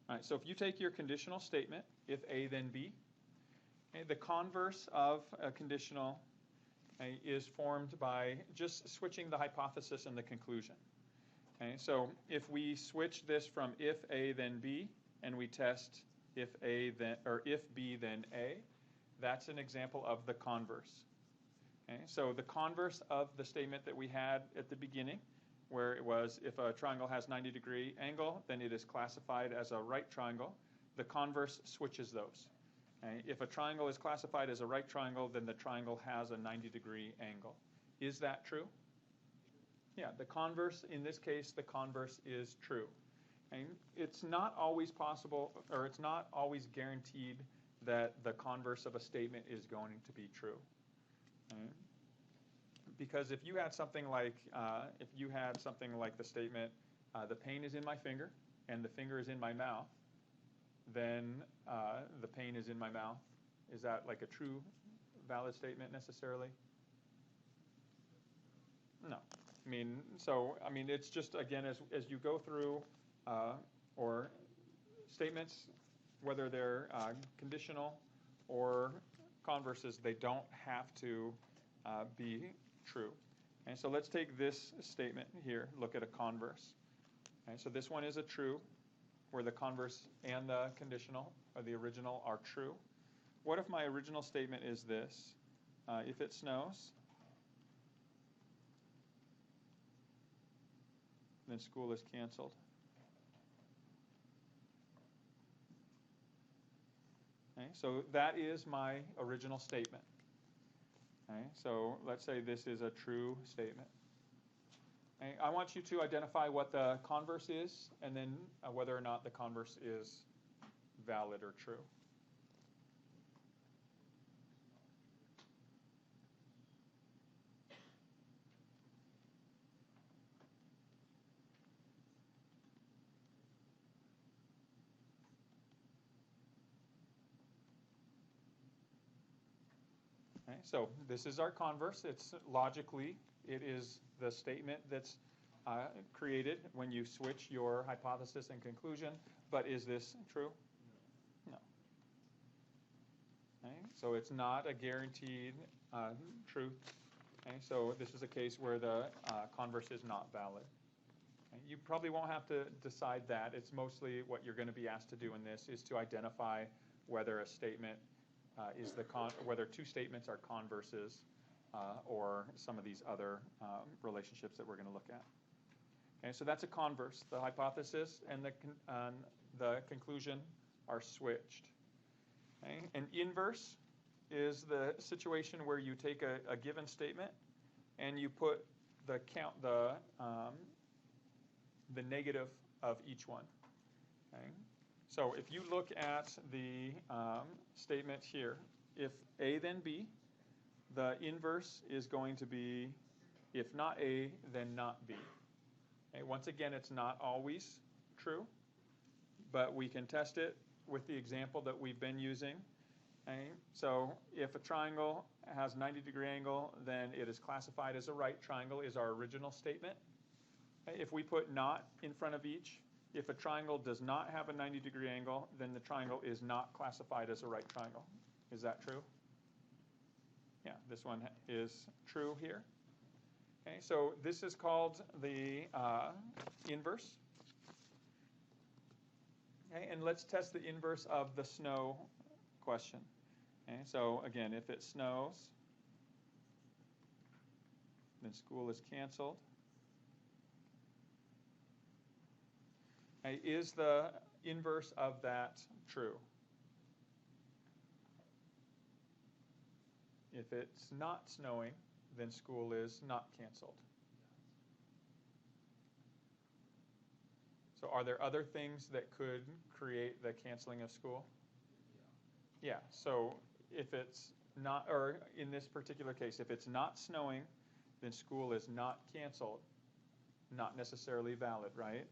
All right, so if you take your conditional statement, if A then B, okay, the converse of a conditional is formed by just switching the hypothesis and the conclusion. Okay, so if we switch this from if A then B and we test if A then or if B then A, that's an example of the converse. Okay, so the converse of the statement that we had at the beginning, where it was if a triangle has 90-degree angle, then it is classified as a right triangle. The converse switches those. Okay? If a triangle is classified as a right triangle, then the triangle has a 90-degree angle. Is that true? Yeah, the converse, in this case, the converse is true. And it's not always possible, or it's not always guaranteed that the converse of a statement is going to be true. Okay? Because if you had something like the statement, the pain is in my finger and the finger is in my mouth, then the pain is in my mouth. Is that like a true, valid statement necessarily? No. I mean, it's just, again, as you go through, or statements, whether they're conditional or converses, they don't have to be true. And so let's take this statement here, look at a converse. Okay, so this one is a true, where the converse and the conditional, or the original, are true. What if my original statement is this? If it snows, then school is canceled. Okay, so that is my original statement. Okay, so let's say this is a true statement. Okay, I want you to identify what the converse is, and then whether or not the converse is valid or true. Okay, so this is our converse. It's logically, it is the statement that's created when you switch your hypothesis and conclusion. But is this true? No. Okay, so it's not a guaranteed truth. Okay, so this is a case where the converse is not valid. Okay, you probably won't have to decide that. It's mostly what you're going to be asked to do in this is to identify whether a statement whether two statements are converses or some of these other relationships that we're going to look at. Okay, so that's a converse. The hypothesis and the conclusion are switched. Okay? An inverse is the situation where you take a given statement and you put the negative of each one. Okay? So if you look at the statement here, if A then B, the inverse is going to be if not A, then not B. Okay, once again, it's not always true, but we can test it with the example that we've been using. Okay, so if a triangle has 90-degree angle, then it is classified as a right triangle, is our original statement. Okay, if we put not in front of each, if a triangle does not have a 90-degree angle, then the triangle is not classified as a right triangle. Is that true? Yeah, this one is true here. Okay, so this is called the inverse. Okay, and let's test the inverse of the snow question. Okay, so again, if it snows, then school is canceled. Okay, is the inverse of that true? If it's not snowing, then school is not canceled. So are there other things that could create the canceling of school? Yeah, so if it's not, or in this particular case, if it's not snowing, then school is not canceled. Not necessarily valid, right?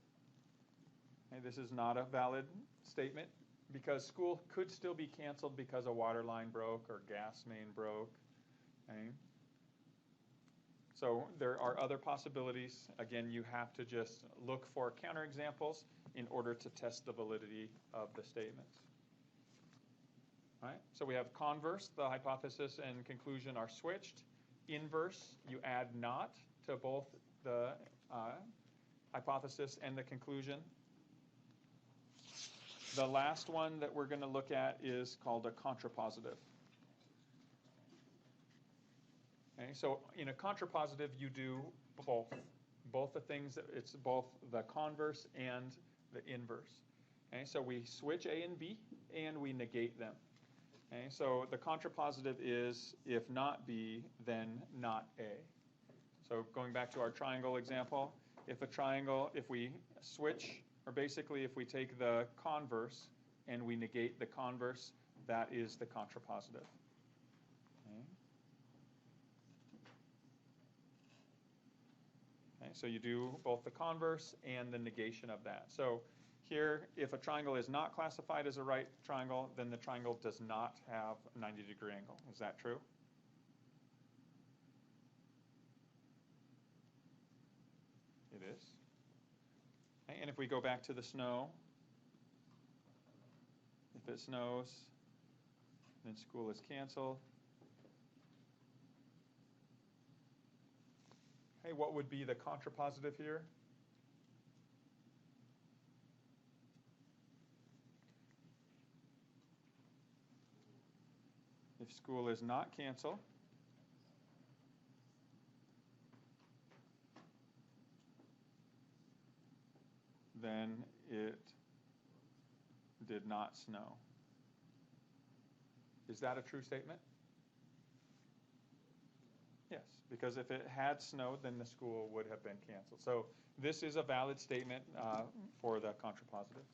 Okay, this is not a valid statement because school could still be canceled because a water line broke or gas main broke. Okay? So there are other possibilities. Again, you have to just look for counterexamples in order to test the validity of the statements. All right? So we have converse, the hypothesis and conclusion are switched. Inverse, you add not to both the hypothesis and the conclusion. The last one that we're going to look at is called a contrapositive. Okay, so in a contrapositive, you do both the things, it's both the converse and the inverse. Okay, so we switch A and B, and we negate them. Okay, so the contrapositive is if not B, then not A. So going back to our triangle example, if we switch, or basically if we take the converse and we negate the converse, that is the contrapositive. Okay, so you do both the converse and the negation of that. So here, if a triangle is not classified as a right triangle, then the triangle does not have a 90-degree angle. Is that true? It is. Okay, and if we go back to the snow, if it snows, then school is canceled. Okay, what would be the contrapositive here? If school is not canceled, then it did not snow. Is that a true statement? Yes, because if it had snowed, then the school would have been canceled. So this is a valid statement for the contrapositive.